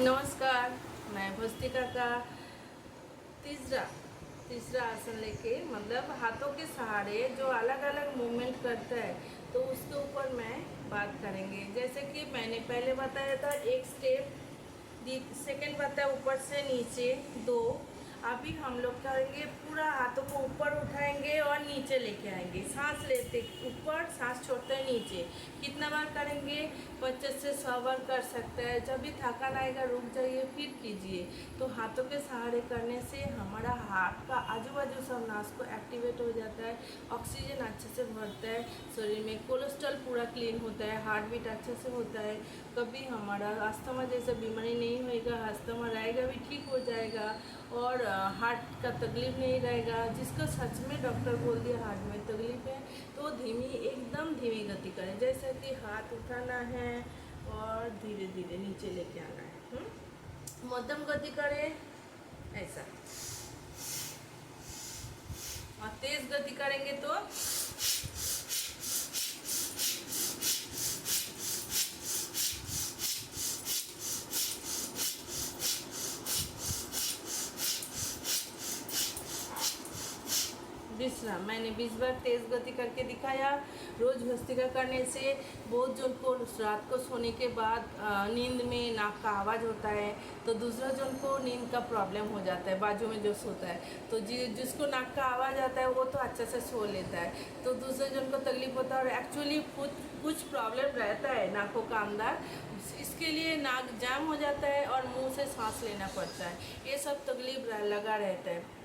नमस्कार। मैं भस्तिका का तीसरा तीसरा आसन लेके मतलब हाथों के सहारे जो अलग अलग मूवमेंट करता है तो उसके ऊपर मैं बात करेंगे। जैसे कि मैंने पहले बताया था एक स्टेप, सेकंड बताया ऊपर से नीचे दो। अभी हम लोग करेंगे पूरा हाथों को ऊपर उठाएंगे और नीचे लेके आएंगे, सांस लेते ऊपर, सांस छोड़ते नीचे। कितना बार करेंगे? 25 से 100 बार कर सकते हैं। जब भी थकान आएगा रुक जाइए, फिर कीजिए। तो हाथों के सहारे करने से हमारा हाथ का आजू बाजू सब नास को एक्टिवेट हो जाता है, ऑक्सीजन अच्छे से भरता है शरीर में, कोलेस्ट्रॉल पूरा क्लीन होता है, हार्ट बीट अच्छे से होता है। कभी हमारा अस्थमा जैसा बीमारी नहीं होएगा, अस्थमा रहेगा भी ठीक हो जाएगा और हार्ट का तकलीफ नहीं रहेगा। जिसको सच में डॉक्टर बोल दिया हार्ट में तकलीफ है तो धीमी, एकदम धीमी गति करें। जैसे कि हाथ उठाना है और धीरे धीरे नीचे लेके आना है। मध्यम गति करें ऐसा, और तेज गति करेंगे तो विश्राम। मैंने 20 बार तेज गति करके दिखाया। रोज भस्त्रिका करने से बहुत जन को रात को सोने के बाद नींद में नाक का आवाज़ होता है, तो दूसरा जन को नींद का प्रॉब्लम हो जाता है, बाजू में जो सोता है तो जिसको नाक का आवाज़ आता है वो तो अच्छे से सो लेता है, तो दूसरे जन को तकलीफ होता है। और एक्चुअली कुछ प्रॉब्लम रहता है नाकों का अंदर, इसके लिए नाक जाम हो जाता है और मुंह से सांस लेना पड़ता है। ये सब तकलीफ लगा रहता है।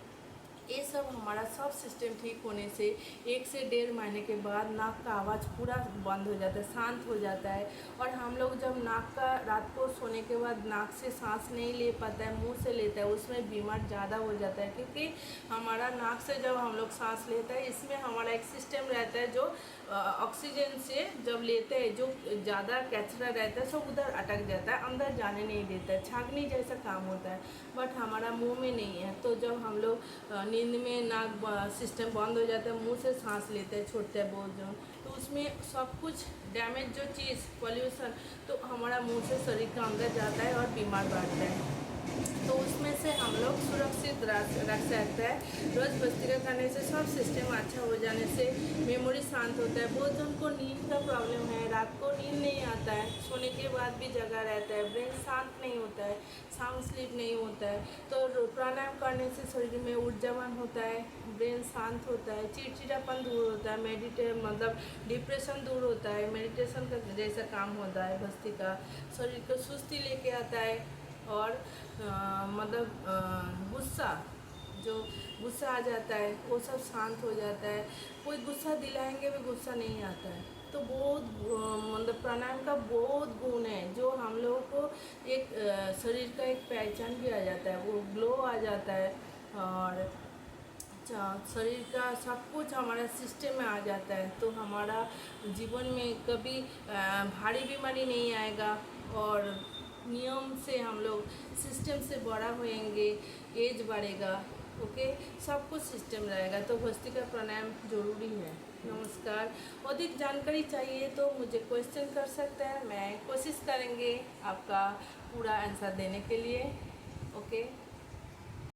ये सब हमारा सब सिस्टम ठीक होने से 1 से 1.5 महीने के बाद नाक का आवाज़ पूरा बंद हो जाता है, शांत हो जाता है। और हम लोग जब नाक का रात को सोने के बाद नाक से सांस नहीं ले पाता है, मुंह से लेता है, उसमें बीमार ज़्यादा हो जाता है। क्योंकि हमारा नाक से जब हम लोग सांस लेता है, इसमें हमारा एक सिस्टम रहता है जो ऑक्सीजन से जब लेते हैं, जो ज़्यादा कचरा रहता है सब उधर अटक जाता है, अंदर जाने नहीं देता है, छागनी जैसा काम होता है। बट हमारा मुंह में नहीं है, तो जब हम लोग नींद में नाक सिस्टम बंद हो जाता है, मुंह से सांस लेते हैं, छोड़ते हैं बहुत जन, तो उसमें सब कुछ डैमेज जो चीज़ पॉल्यूशन तो हमारा मुंह से शरीर के अंदर जाता है और बीमार बढ़ता है। तो उसमें से हम लोग सुरक्षित रख सकते हैं। रोज़ भस्त्रिका करने से सब सिस्टम अच्छा हो जाने से मेमोरी शांत होता है। बहुत जन को नींद का प्रॉब्लम है, रात को नींद नहीं आता है, सोने के बाद भी जगा रहता है, ब्रेन शांत नहीं होता है, साउंड स्लीप नहीं होता है। तो प्राणायाम करने से शरीर में ऊर्जावान होता है, ब्रेन शांत होता है, चिड़चिड़ापन दूर होता है, मतलब डिप्रेशन दूर होता है, मेडिटेशन का जैसा काम होता है भस्त्रिका। शरीर को सुस्ती लेके आता है और जो गुस्सा आ जाता है वो सब शांत हो जाता है। कोई गुस्सा दिलाएंगे भी गुस्सा नहीं आता है। तो बहुत मतलब प्राणायाम का बहुत गुण है जो हम लोगों को एक शरीर का एक पहचान भी आ जाता है, वो ग्लो आ जाता है और शरीर का सब कुछ हमारा सिस्टम में आ जाता है। तो हमारा जीवन में कभी भारी बीमारी नहीं आएगा और नियम से हम लोग सिस्टम से बड़ा होएंगे, एज बढ़ेगा, ओके, सब कुछ सिस्टम रहेगा। तो भस्त्रिका प्राणायाम जरूरी है। नमस्कार। अधिक जानकारी चाहिए तो मुझे क्वेश्चन कर सकते हैं, मैं कोशिश करेंगे आपका पूरा आंसर देने के लिए, ओके।